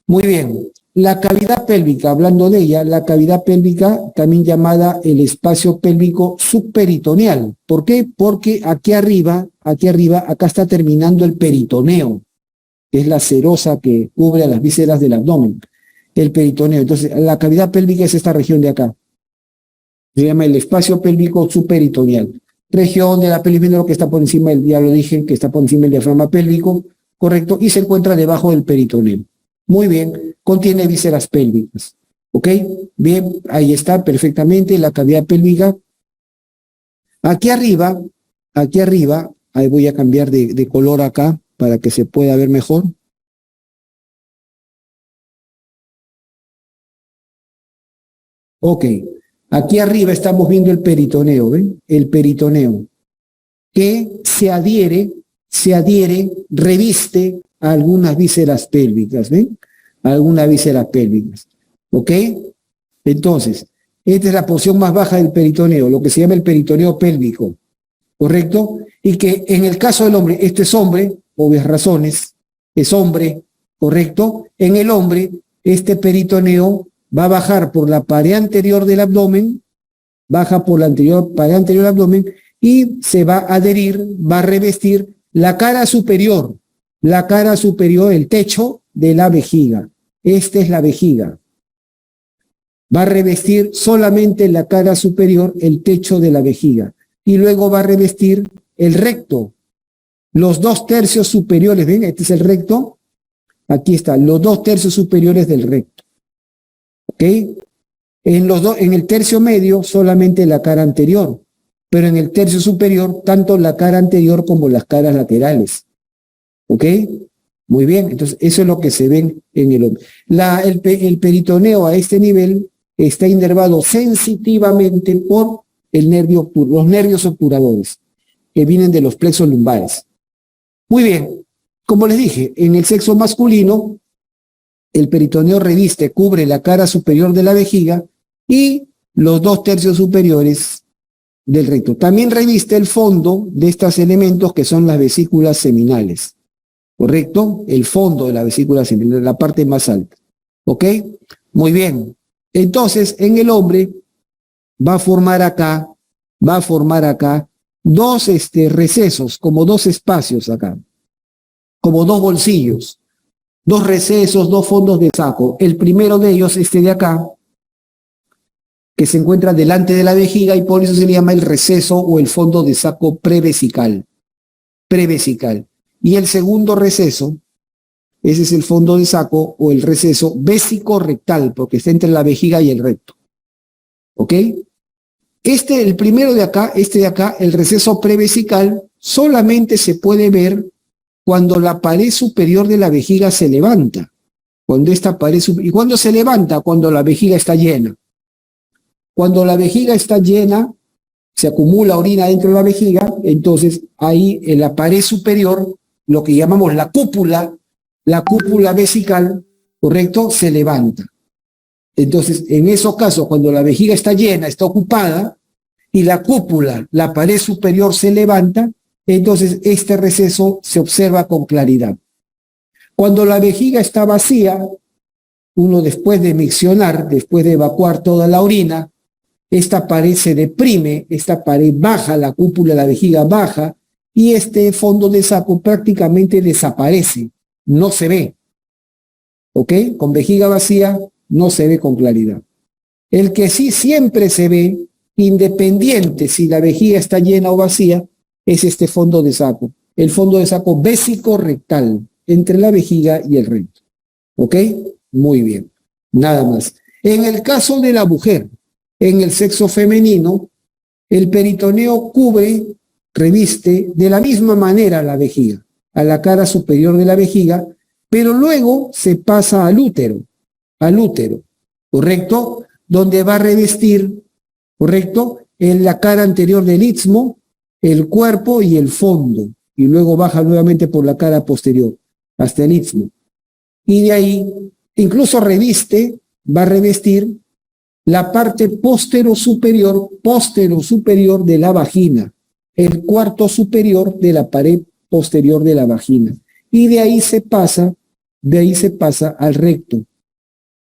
Muy bien. La cavidad pélvica, hablando de ella, la cavidad pélvica, también llamada el espacio pélvico subperitoneal. ¿Por qué? Porque aquí arriba, acá está terminando el peritoneo, que es la serosa que cubre a las vísceras del abdomen, el peritoneo. Entonces, la cavidad pélvica es esta región de acá. Se llama el espacio pélvico subperitoneal. Región de la pelvis menor que está por encima del, ya lo dije, que está por encima del diafragma pélvico, correcto, y se encuentra debajo del peritoneo. Muy bien, contiene vísceras pélvicas. ¿Ok? Bien, ahí está perfectamente la cavidad pélvica. Aquí arriba, ahí voy a cambiar de color acá para que se pueda ver mejor. Ok, aquí arriba estamos viendo el peritoneo, ¿ven? El peritoneo, que se adhiere, reviste a algunas vísceras pélvicas, ¿ven? A algunas vísceras pélvicas, ¿ok? Entonces, esta es la porción más baja del peritoneo, lo que se llama el peritoneo pélvico, ¿correcto? Y que en el caso del hombre, este es hombre, obvias razones, es hombre, ¿correcto? En el hombre, este peritoneo va a bajar por la pared anterior del abdomen, baja por la pared anterior del abdomen y se va a adherir, va a revestir la cara superior, el techo de la vejiga. Esta es la vejiga. Va a revestir solamente la cara superior, el techo de la vejiga. Y luego va a revestir el recto, los 2/3 superiores, ¿ven? Este es el recto. Aquí está, los 2/3 superiores del recto. ¿Ok? En el tercio medio solamente la cara anterior, pero en el tercio superior tanto la cara anterior como las caras laterales. ¿Ok? Muy bien, entonces eso es lo que se ven en el hombre. El peritoneo a este nivel está inervado sensitivamente por los nervios obturadores que vienen de los plexos lumbares. Muy bien, como les dije, en el sexo masculino el peritoneo reviste, cubre la cara superior de la vejiga y los 2/3 superiores del recto. También reviste el fondo de estos elementos que son las vesículas seminales, ¿correcto? El fondo de la vesícula seminal, la parte más alta. ¿Ok? Muy bien. Entonces, en el hombre va a formar acá dos recesos, como dos espacios acá, como dos bolsillos. Dos recesos, dos fondos de saco. El primero de ellos, este de acá, que se encuentra delante de la vejiga y por eso se le llama el receso o el fondo de saco prevesical. Y el segundo receso, ese es el fondo de saco o el receso vesicorrectal, porque está entre la vejiga y el recto. ¿Ok? El primero de acá, el receso prevesical, solamente se puede ver cuando la pared superior de la vejiga se levanta. ¿Y cuándo se levanta? Cuando la vejiga está llena. Cuando la vejiga está llena, se acumula orina dentro de la vejiga, entonces ahí en la pared superior, lo que llamamos la cúpula vesical, ¿correcto? Se levanta. Entonces, en esos casos, cuando la vejiga está llena, está ocupada, y la cúpula, la pared superior se levanta, entonces este receso se observa con claridad. Cuando la vejiga está vacía, uno después de miccionar, después de evacuar toda la orina, esta pared se deprime, esta pared baja, la cúpula de la vejiga baja, y este fondo de saco prácticamente desaparece, no se ve. ¿Ok? Con vejiga vacía no se ve con claridad. El que sí siempre se ve, independiente si la vejiga está llena o vacía, es este fondo de saco, el fondo de saco vesicorrectal, entre la vejiga y el recto. ¿Ok? Muy bien. Nada más. En el caso de la mujer, en el sexo femenino, el peritoneo reviste de la misma manera la vejiga, a la cara superior de la vejiga, pero luego se pasa al útero, ¿correcto? Donde va a revestir, ¿correcto? En la cara anterior del istmo, el cuerpo y el fondo, y luego baja nuevamente por la cara posterior, hasta el istmo. Y de ahí, incluso va a revestir la parte postero superior de la vagina, el cuarto superior de la pared posterior de la vagina. Y de ahí se pasa de ahí se pasa al recto.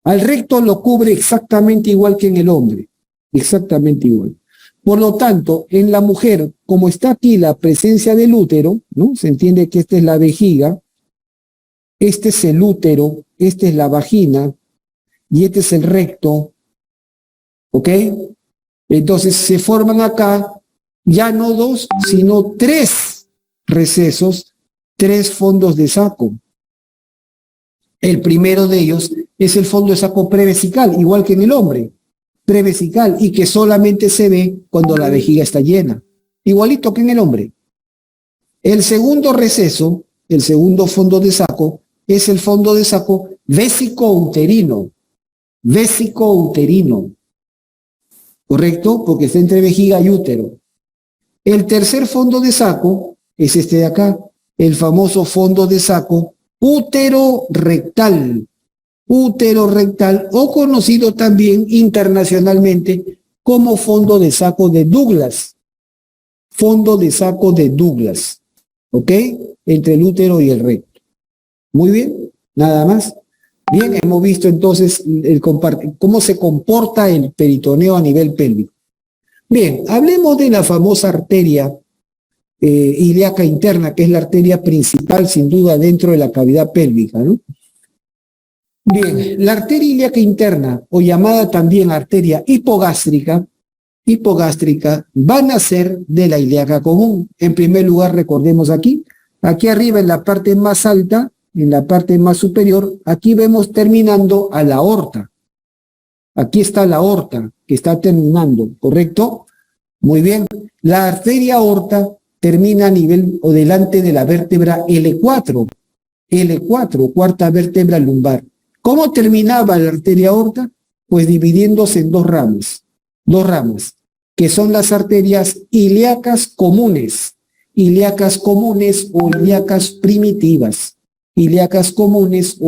Al recto lo cubre exactamente igual que en el hombre, exactamente igual. Por lo tanto, en la mujer, como está aquí la presencia del útero, ¿no? Se entiende que esta es la vejiga, este es el útero, esta es la vagina y este es el recto, ¿ok? Entonces se forman acá ya no dos, sino tres recesos, tres fondos de saco. El primero de ellos es el fondo de saco prevesical, igual que en el hombre, prevesical, y que solamente se ve cuando la vejiga está llena, igualito que en el hombre. El segundo receso, el segundo fondo de saco, es el fondo de saco vesicouterino, vesicouterino, ¿correcto? Porque está entre vejiga y útero. El tercer fondo de saco es este de acá, el famoso fondo de saco útero-rectal, o conocido también internacionalmente como fondo de saco de Douglas, fondo de saco de Douglas, ¿ok? Entre el útero y el recto. Muy bien, nada más. Bien, hemos visto entonces cómo se comporta el peritoneo a nivel pélvico. Bien, hablemos de la famosa arteria ilíaca interna, que es la arteria principal, sin duda, dentro de la cavidad pélvica, ¿no? Bien, la arteria ilíaca interna, o llamada también arteria hipogástrica, va a nacer de la ilíaca común. En primer lugar, recordemos aquí arriba en la parte más alta, en la parte más superior, aquí vemos terminando a la aorta. Aquí está la aorta que está terminando, ¿correcto? Muy bien. La arteria aorta termina a nivel o delante de la vértebra L4, cuarta vértebra lumbar. ¿Cómo terminaba la arteria aorta? Pues dividiéndose en dos ramas, que son las arterias ilíacas comunes o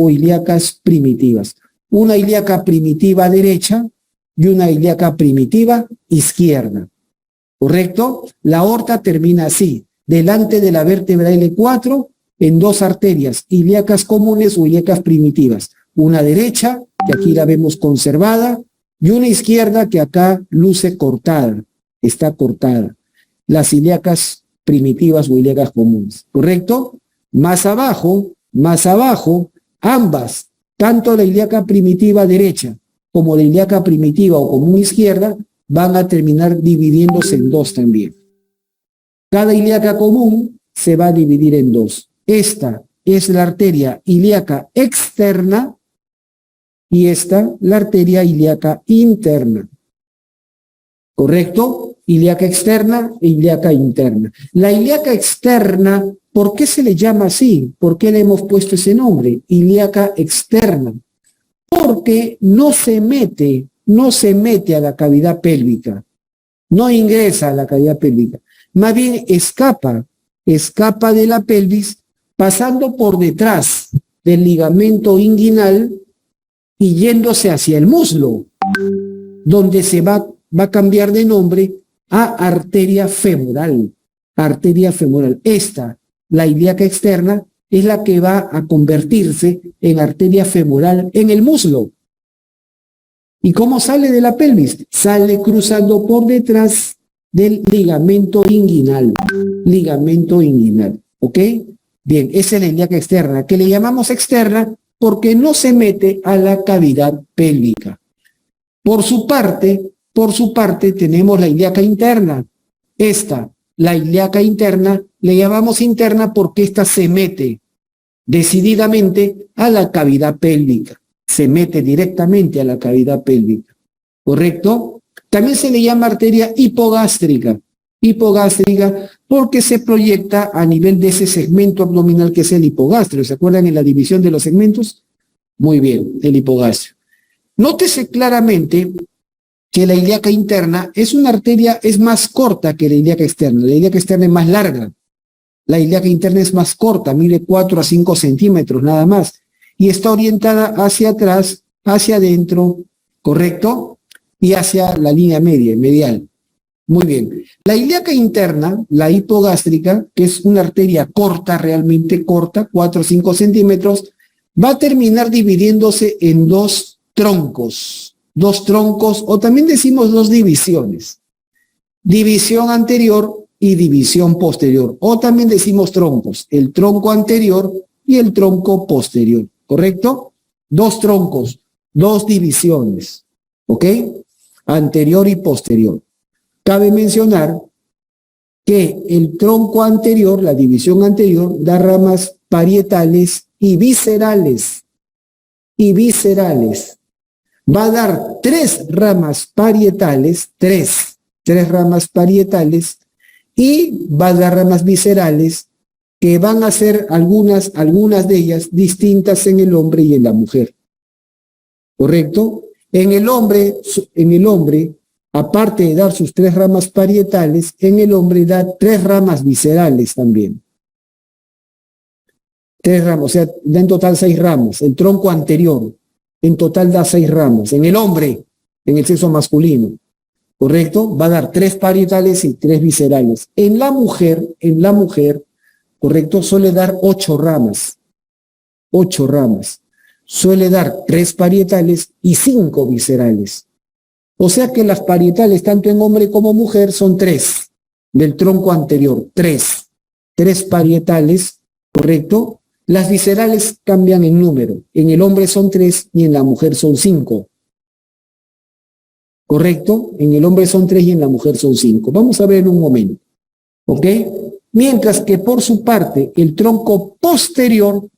ilíacas primitivas, una ilíaca primitiva derecha y una ilíaca primitiva izquierda, ¿correcto? La aorta termina así, delante de la vértebra L4, en dos arterias ilíacas comunes o ilíacas primitivas, una derecha, que aquí la vemos conservada, y una izquierda que acá luce cortada, está cortada. Las ilíacas primitivas o ilíacas comunes, ¿correcto? Más abajo, ambas, tanto la ilíaca primitiva derecha como la ilíaca primitiva o común izquierda, van a terminar dividiéndose en dos también. Cada ilíaca común se va a dividir en dos. Esta es la arteria ilíaca externa y esta la arteria ilíaca interna. ¿Correcto? Ilíaca externa e ilíaca interna. La ilíaca externa, ¿por qué se le llama así? ¿Por qué le hemos puesto ese nombre? Ilíaca externa. Porque no se mete a la cavidad pélvica, no ingresa a la cavidad pélvica, más bien escapa de la pelvis pasando por detrás del ligamento inguinal y yéndose hacia el muslo, donde se va a cambiar de nombre a arteria femoral. Esta, la ilíaca externa, es la que va a convertirse en arteria femoral en el muslo. ¿Y cómo sale de la pelvis? Sale cruzando por detrás del ligamento inguinal. ¿Ok? Bien, esa es la ilíaca externa, que le llamamos externa porque no se mete a la cavidad pélvica. Por su parte, tenemos la ilíaca interna. La ilíaca interna, le llamamos interna porque esta se mete decididamente a la cavidad pélvica. Se mete directamente a la cavidad pélvica. ¿Correcto? También se le llama arteria hipogástrica. Porque se proyecta a nivel de ese segmento abdominal que es el hipogastrio. ¿Se acuerdan en la división de los segmentos? Muy bien, el hipogastrio. Nótese claramente que la ilíaca interna es una arteria, es más corta que la ilíaca externa. La ilíaca externa es más larga. La ilíaca interna es más corta, mide 4 a 5 centímetros nada más. Y está orientada hacia atrás, hacia adentro, ¿correcto? Y hacia la línea media, medial. Muy bien. La ilíaca interna, la hipogástrica, que es una arteria corta, realmente corta, 4 o 5 centímetros, va a terminar dividiéndose en dos troncos, o también decimos dos divisiones. División anterior y división posterior, o también decimos troncos, el tronco anterior y el tronco posterior, ¿correcto? Dos troncos, dos divisiones, ¿ok? Anterior y posterior. Cabe mencionar que el tronco anterior, la división anterior, da ramas parietales y viscerales. Va a dar tres ramas parietales, tres ramas parietales, y va a dar ramas viscerales que van a ser algunas de ellas distintas en el hombre y en la mujer. ¿Correcto? En el hombre, aparte de dar sus tres ramas parietales, en el hombre da tres ramas viscerales también. Tres ramas, o sea, da en total 6 ramas. El tronco anterior, en total da 6 ramas. En el hombre, en el sexo masculino, ¿correcto? Va a dar 3 parietales y 3 viscerales. En la mujer, ¿correcto? Suele dar 8 ramas. 8 ramas. Suele dar 3 parietales y 5 viscerales. O sea que las parietales, tanto en hombre como mujer, son 3 del tronco anterior. 3 parietales, ¿correcto? Las viscerales cambian en número. En el hombre son 3 y en la mujer son 5. ¿Correcto? En el hombre son 3 y en la mujer son 5. Vamos a ver en un momento. ¿Ok? Mientras que por su parte, el tronco posterior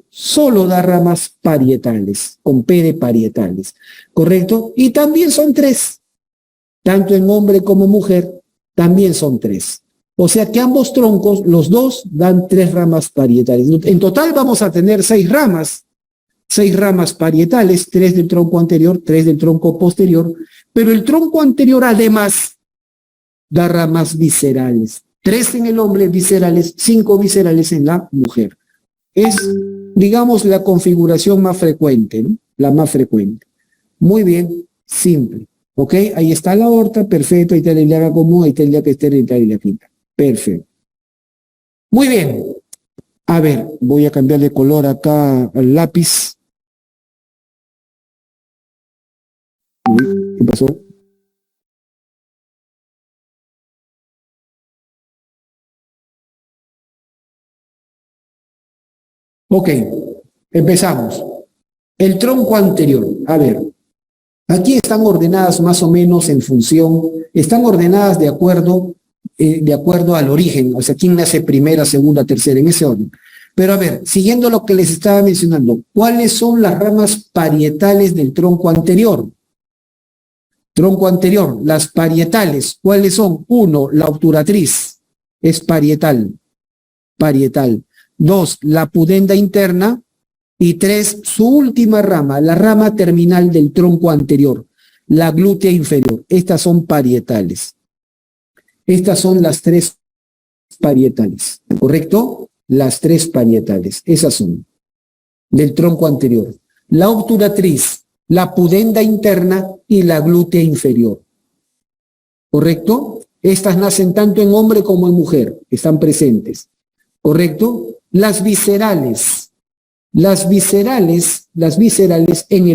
solo da ramas parietales, con P de parietales. ¿Correcto? Y también son 3. Tanto en hombre como mujer, también son 3. O sea que ambos troncos, los dos, dan 3 ramas parietales. En total vamos a tener 6 ramas. 6 ramas parietales, 3 del tronco anterior, 3 del tronco posterior, pero el tronco anterior además da ramas viscerales. 3 en el hombre viscerales, 5 viscerales en la mujer. Es, digamos, la configuración más frecuente, ¿no? La más frecuente. Muy bien, simple. ¿Ok? Ahí está la aorta, perfecto, ahí está la ilíaca común, ahí está el ilíaca externa y está la ilíaca. Perfecto. Muy bien. A ver, voy a cambiar de color acá al lápiz. ¿Qué pasó? Ok, empezamos. El tronco anterior. A ver, aquí están ordenadas más o menos en función, están ordenadas de acuerdo al origen, o sea, quién nace primera, segunda, tercera, en ese orden. Pero a ver, siguiendo lo que les estaba mencionando, ¿cuáles son las ramas parietales del tronco anterior? Tronco anterior, las parietales, ¿cuáles son? 1, la obturatriz, es parietal. 2, la pudenda interna. Y 3, su última rama, la rama terminal del tronco anterior, la glútea inferior. Estas son parietales. Estas son las 3 parietales, ¿correcto? Las 3 parietales, esas son, del tronco anterior. La obturatriz, la pudenda interna y la glútea inferior. ¿Correcto? Estas nacen tanto en hombre como en mujer, están presentes. ¿Correcto? Las viscerales en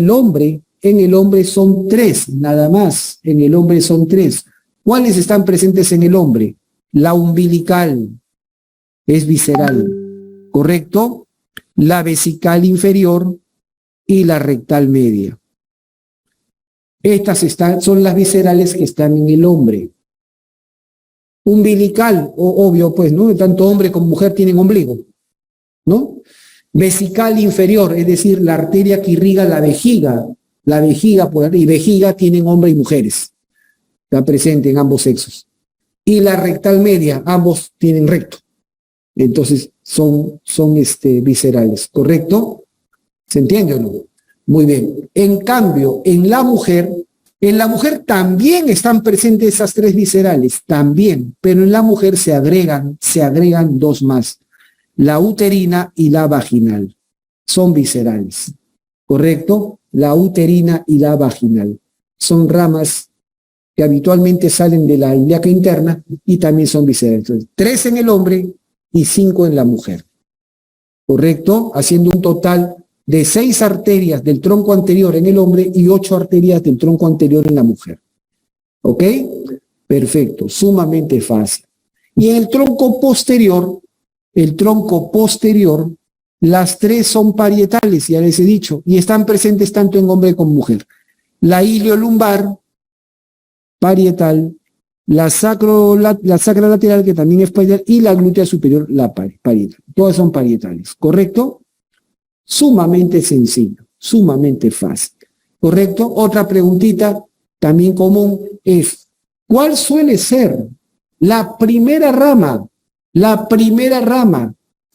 el hombre son 3, nada más. En el hombre son 3. ¿Cuáles están presentes en el hombre? La umbilical es visceral, ¿correcto? La vesical inferior y la rectal media. Estas son las viscerales que están en el hombre. Umbilical, obvio pues, ¿no? Tanto hombre como mujer tienen ombligo, ¿no? Vesical inferior, es decir, la arteria que irriga la vejiga y vejiga tienen hombres y mujeres, está presente en ambos sexos. Y la rectal media, ambos tienen recto, entonces son viscerales, ¿correcto? ¿Se entiende o no? Muy bien. En cambio, en la mujer también están presentes esas 3 viscerales, también, pero en la mujer se agregan 2 más. La uterina y la vaginal son viscerales, ¿correcto? La uterina y la vaginal son ramas que habitualmente salen de la ilíaca interna y también son viscerales. Entonces, 3 en el hombre y 5 en la mujer. ¿correcto? Haciendo un total de 6 arterias del tronco anterior en el hombre y 8 arterias del tronco anterior en la mujer. ¿Ok? Perfecto, sumamente fácil. Y en el tronco posterior, las 3 son parietales, ya les he dicho, y están presentes tanto en hombre como mujer. La iliolumbar, parietal, la sacra lateral, que también es parietal, y la glútea superior, la parietal. Todas son parietales, ¿correcto? Sumamente sencillo, sumamente fácil, ¿correcto? Otra preguntita también común es, ¿cuál suele ser la primera rama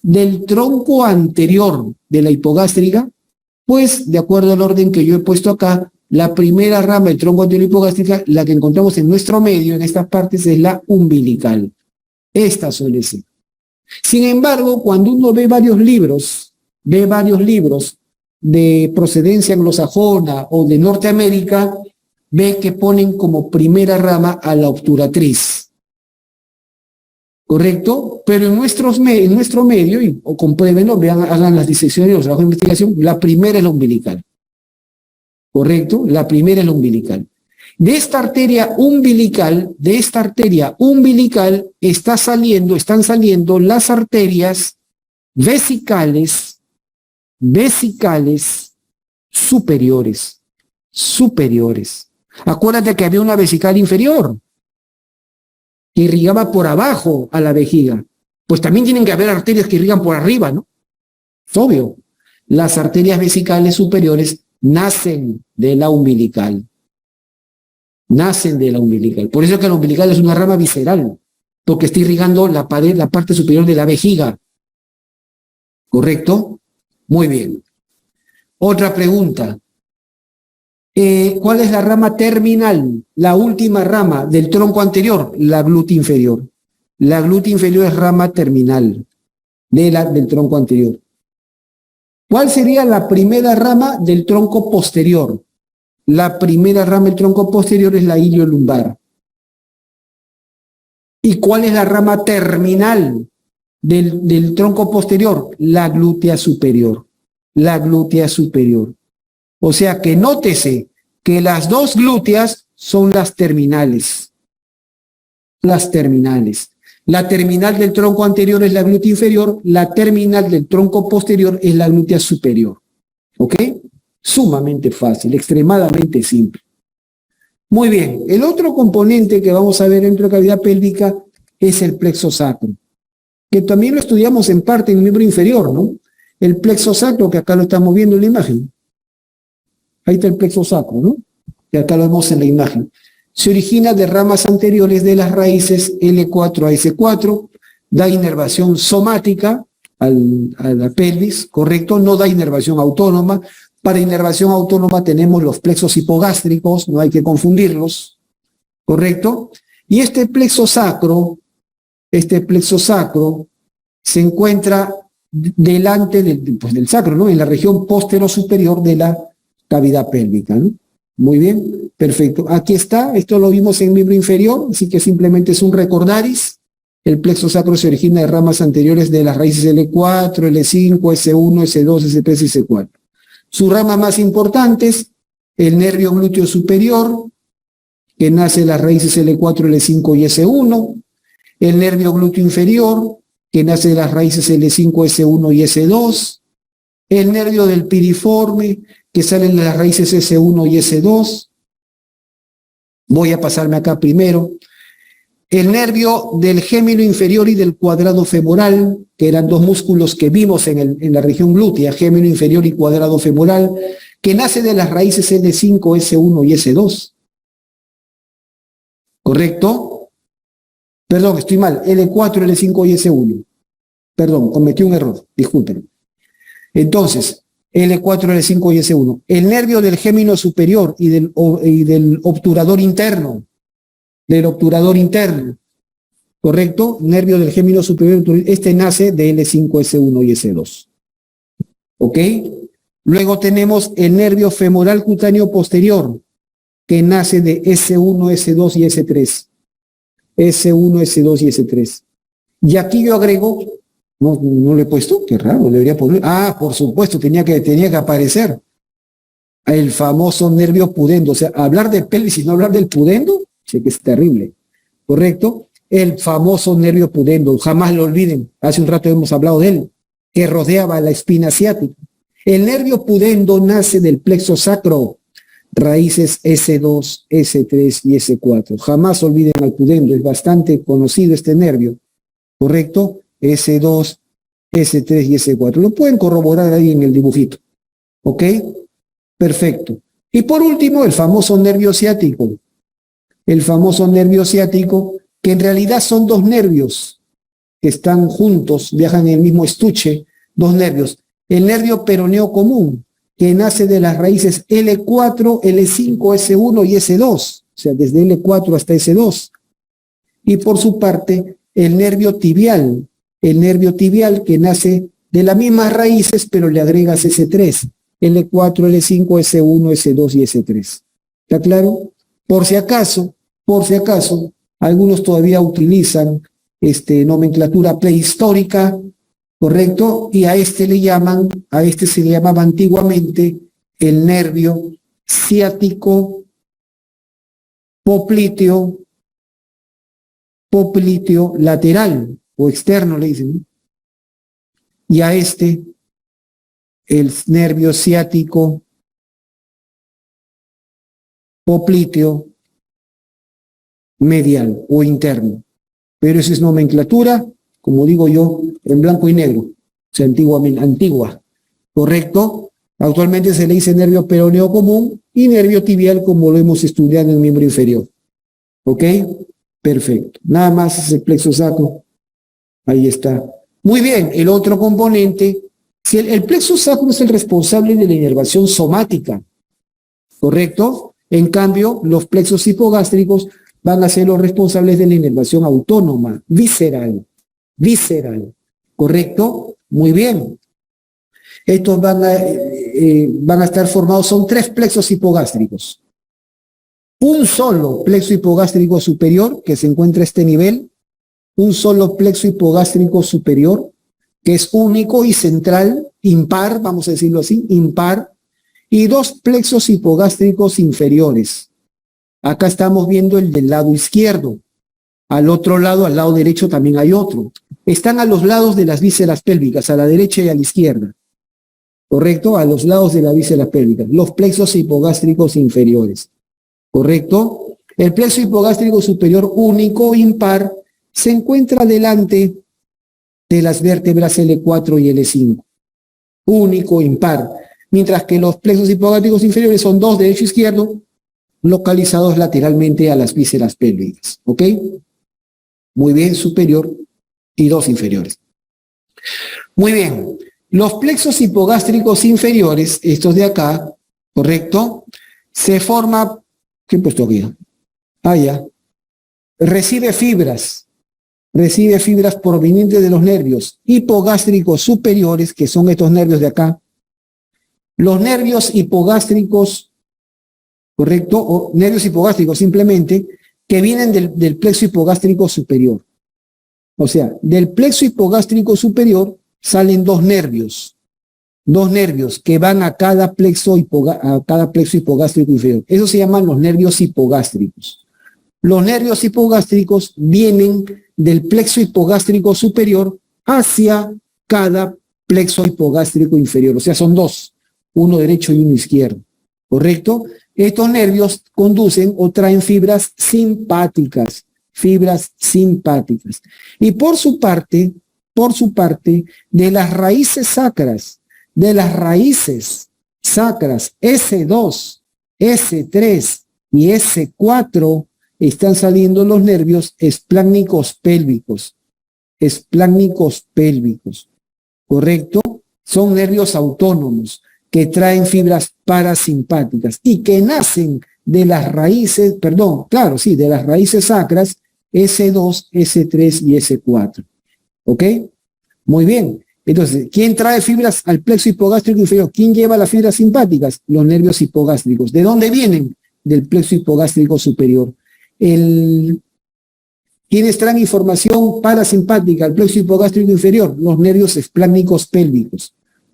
del tronco anterior de la hipogástrica? Pues, de acuerdo al orden que yo he puesto acá, la primera rama del tronco anterior hipogástrica, la que encontramos en nuestro medio, en estas partes, es la umbilical. Esta suele ser. Sin embargo, cuando uno ve varios libros de procedencia anglosajona o de Norteamérica, ve que ponen como primera rama a la obturatriz. ¿Correcto? Pero en nuestro medio, o compruébenlo, vean, hagan las disecciones, los trabajos de investigación, la primera es la umbilical. ¿Correcto? La primera es la umbilical. De esta arteria umbilical están saliendo las arterias vesicales superiores. Acuérdate que había una vesical inferior que irrigaba por abajo a la vejiga. Pues también tienen que haber arterias que irrigan por arriba, ¿no? Es obvio. Las arterias vesicales superiores nacen de la umbilical. Por eso es que la umbilical es una rama visceral, porque está irrigando la parte superior de la vejiga. ¿Correcto? Muy bien. Otra pregunta. ¿Cuál es la rama terminal, la última rama del tronco anterior? La glútea inferior. La glútea inferior es rama terminal del tronco anterior. ¿Cuál sería la primera rama del tronco posterior? La primera rama del tronco posterior es la iliolumbar. ¿Y cuál es la rama terminal del tronco posterior? La glútea superior. O sea que nótese que las dos glúteas son las terminales. La terminal del tronco anterior es la glútea inferior, la terminal del tronco posterior es la glútea superior. ¿Ok? Sumamente fácil, extremadamente simple. Muy bien, el otro componente que vamos a ver dentro de la cavidad pélvica es el plexo sacro, que también lo estudiamos en parte en el miembro inferior, ¿no? El plexo sacro, que acá lo estamos viendo en la imagen. Ahí está el plexo sacro, ¿no? Que acá lo vemos en la imagen. Se origina de ramas anteriores de las raíces L4 a S4, da inervación somática a la pelvis, ¿correcto? No da inervación autónoma. Para inervación autónoma tenemos los plexos hipogástricos, no hay que confundirlos, ¿correcto? Y este plexo sacro se encuentra delante del sacro, ¿no? En la región posterior-superior de la cavidad pélvica, ¿no? Muy bien, perfecto. Aquí está, esto lo vimos en miembro inferior, así que simplemente es un recordaris. El plexo sacro se origina de ramas anteriores de las raíces L4, L5, S1, S2, S3 y S4. Sus ramas más importantes, el nervio glúteo superior, que nace de las raíces L4, L5 y S1. El nervio glúteo inferior, que nace de las raíces L5, S1 y S2. El nervio del piriforme, que sale de las raíces S1 y S2. Voy a pasarme acá primero. El nervio del gémino inferior y del cuadrado femoral, que eran dos músculos que vimos en la región glútea, gémino inferior y cuadrado femoral, que nace de las raíces L5, S1 y S2. ¿Correcto? Perdón, estoy mal. L4, L5 y S1. Perdón, cometí un error. Disculpen. Entonces, L4, L5 y S1. El nervio del gémino superior y del obturador interno. ¿Correcto? Nervio del gémino superior, este nace de L5, S1 y S2. ¿Ok? Luego tenemos el nervio femoral cutáneo posterior, que nace de S1, S2 y S3. S1, S2 y S3. Y aquí yo agrego No, no lo he puesto, qué raro, debería poner. Ah, por supuesto, tenía que aparecer el famoso nervio pudendo. O sea, hablar de pelvis y no hablar del pudendo, sé que es terrible, ¿correcto? El famoso nervio pudendo, jamás lo olviden, hace un rato hemos hablado de él, que rodeaba la espina ciática. El nervio pudendo nace del plexo sacro, raíces S2, S3 y S4. Jamás olviden al pudendo, es bastante conocido este nervio, ¿correcto? S2, S3 y S4. Lo pueden corroborar ahí en el dibujito, ¿ok? Perfecto. Y por último, el famoso nervio ciático. El famoso nervio ciático, que en realidad son dos nervios que están juntos, viajan en el mismo estuche, dos nervios. El nervio peroneo común, que nace de las raíces L4, L5, S1 y S2, o sea, desde L4 hasta S2. Y por su parte, el nervio tibial que nace de las mismas raíces, pero le agregas S3, L4, L5, S1, S2 y S3. ¿Está claro? Por si acaso, algunos todavía utilizan nomenclatura prehistórica, ¿correcto? Y a este se le llamaba antiguamente el nervio ciático popliteo lateral o externo, le dicen. Y a el nervio ciático popliteo medial o interno. Pero esa es nomenclatura, como digo yo, en blanco y negro, o sea, antigua, ¿correcto? Actualmente se le dice nervio peroneo común y nervio tibial, como lo hemos estudiado en el miembro inferior. ¿Ok? Perfecto. Nada más es el plexo sacro. Ahí está. Muy bien, el otro componente, si el plexo sacro es el responsable de la inervación somática, ¿correcto? En cambio, los plexos hipogástricos van a ser los responsables de la inervación autónoma, visceral, ¿correcto? Muy bien. Estos van a estar formados, son 3 plexos hipogástricos. Un solo plexo hipogástrico superior, que se encuentra a este nivel, un solo plexo hipogástrico superior, que es único y central, impar, vamos a decirlo así, impar, y 2 plexos hipogástricos inferiores. Acá estamos viendo el del lado izquierdo. Al otro lado, al lado derecho, también hay otro. Están a los lados de las vísceras pélvicas, a la derecha y a la izquierda. ¿Correcto? A los lados de las vísceras pélvicas. Los plexos hipogástricos inferiores. ¿Correcto? El plexo hipogástrico superior único, impar, se encuentra delante de las vértebras L4 y L5. Único, impar. Mientras que los plexos hipogástricos inferiores son 2, derecho e izquierdo, localizados lateralmente a las vísceras pélvicas. ¿Ok? Muy bien, superior y 2 inferiores. Muy bien. Los plexos hipogástricos inferiores, estos de acá, ¿correcto? Se forma, ¿qué he puesto aquí? Ah, ya. Recibe fibras provenientes de los nervios hipogástricos superiores, que son estos nervios de acá. Los nervios hipogástricos, ¿correcto? O nervios hipogástricos simplemente, que vienen del plexo hipogástrico superior. O sea, del plexo hipogástrico superior salen dos nervios que van a cada plexo hipogástrico inferior. Eso se llaman los nervios hipogástricos. Los nervios hipogástricos vienen del plexo hipogástrico superior hacia cada plexo hipogástrico inferior. O sea, son 2, uno derecho y uno izquierdo. ¿Correcto? Estos nervios conducen o traen fibras simpáticas. Y por su parte, de las raíces sacras, S2, S3 y S4, están saliendo los nervios esplácnicos pélvicos. ¿Correcto? Son nervios autónomos que traen fibras parasimpáticas y que nacen de las raíces, de las raíces sacras S2, S3 y S4. ¿Ok? Muy bien. Entonces, ¿quién trae fibras al plexo hipogástrico inferior? ¿Quién lleva las fibras simpáticas? Los nervios hipogástricos. ¿De dónde vienen? Del plexo hipogástrico superior. El ¿Quiénes traen información parasimpática al plexo hipogástrico inferior? Los nervios espláncnicos pélvicos.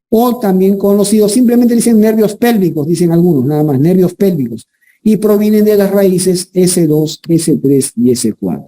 O también conocidos, simplemente dicen nervios pélvicos, dicen algunos, nada más, nervios pélvicos. Y provienen de las raíces S2, S3 y S4.